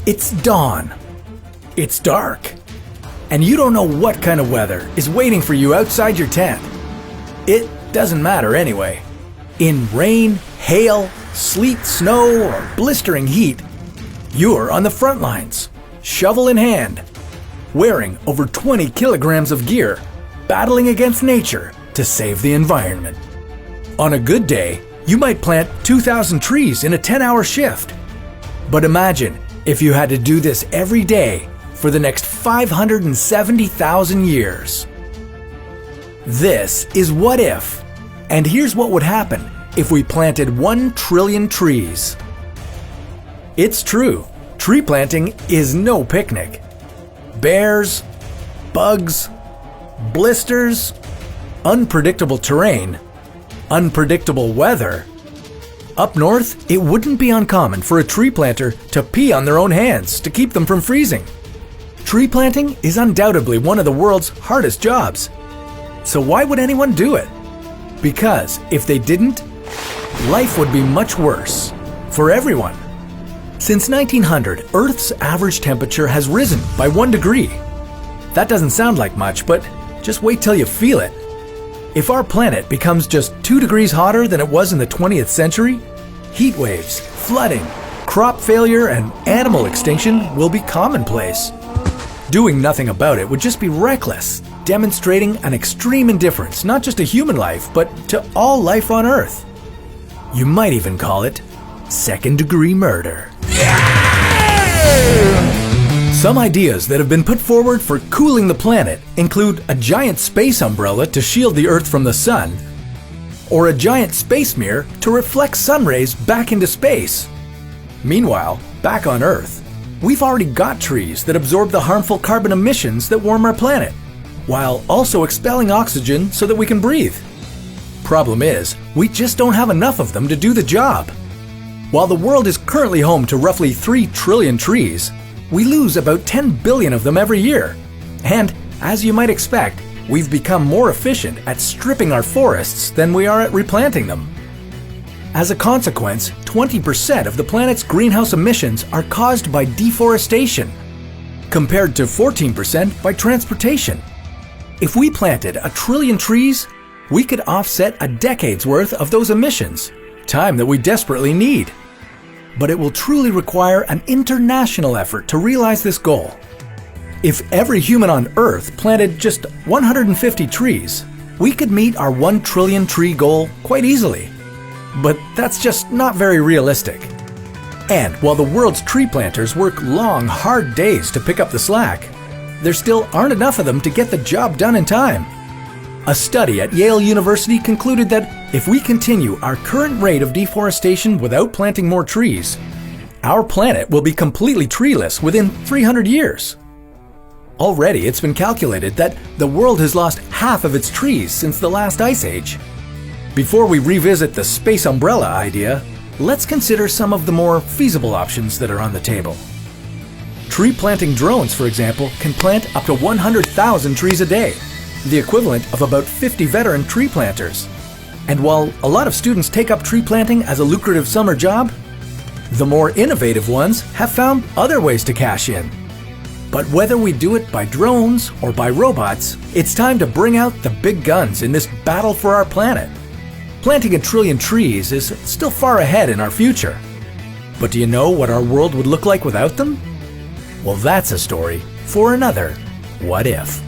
It's dawn. It's dark. And you don't know what kind of weather is waiting for you outside your tent. It doesn't matter anyway. In rain, hail, sleet, snow, or blistering heat, you're on the front lines, shovel in hand, wearing over 20 kilograms of gear, battling against nature to save the environment. On a good day, you might plant 2,000 trees in a 10-hour shift. But imagine if you had to do this every day for the next 570,000 years. This is What If, and here's what would happen if we planted 1 trillion trees. It's true, tree planting is no picnic. Bears, bugs, blisters, unpredictable terrain, unpredictable weather. Up north, it wouldn't be uncommon for a tree planter to pee on their own hands to keep them from freezing. Tree planting is undoubtedly one of the world's hardest jobs. So why would anyone do it? Because if they didn't, life would be much worse for everyone. Since 1900, Earth's average temperature has risen by 1 degree. That doesn't sound like much, but just wait till you feel it. If our planet becomes just 2 degrees hotter than it was in the 20th century, heat waves, flooding, crop failure, and animal extinction will be commonplace. Doing nothing about it would just be reckless, demonstrating an extreme indifference not just to human life, but to all life on Earth. You might even call it second-degree murder. Some ideas that have been put forward for cooling the planet include a giant space umbrella to shield the Earth from the sun, or a giant space mirror to reflect sun rays back into space. Meanwhile, back on Earth, we've already got trees that absorb the harmful carbon emissions that warm our planet, while also expelling oxygen so that we can breathe. Problem is, we just don't have enough of them to do the job. While the world is currently home to roughly 3 trillion trees, we lose about 10 billion of them every year. And, as you might expect, we've become more efficient at stripping our forests than we are at replanting them. As a consequence, 20% of the planet's greenhouse emissions are caused by deforestation, compared to 14% by transportation. If we planted 1 trillion trees, we could offset a decade's worth of those emissions, time that we desperately need. But it will truly require an international effort to realize this goal. If every human on Earth planted just 150 trees, we could meet our 1 trillion tree goal quite easily. But that's just not very realistic. And while the world's tree planters work long, hard days to pick up the slack, there still aren't enough of them to get the job done in time. A study at Yale University concluded that if we continue our current rate of deforestation without planting more trees, our planet will be completely treeless within 300 years. Already, it's been calculated that the world has lost half of its trees since the last ice age. Before we revisit the space umbrella idea, let's consider some of the more feasible options that are on the table. Tree planting drones, for example, can plant up to 100,000 trees a day, the equivalent of about 50 veteran tree planters. And while a lot of students take up tree planting as a lucrative summer job, the more innovative ones have found other ways to cash in. But whether we do it by drones or by robots, it's time to bring out the big guns in this battle for our planet. Planting 1 trillion trees is still far ahead in our future. But do you know what our world would look like without them? Well, that's a story for another What If.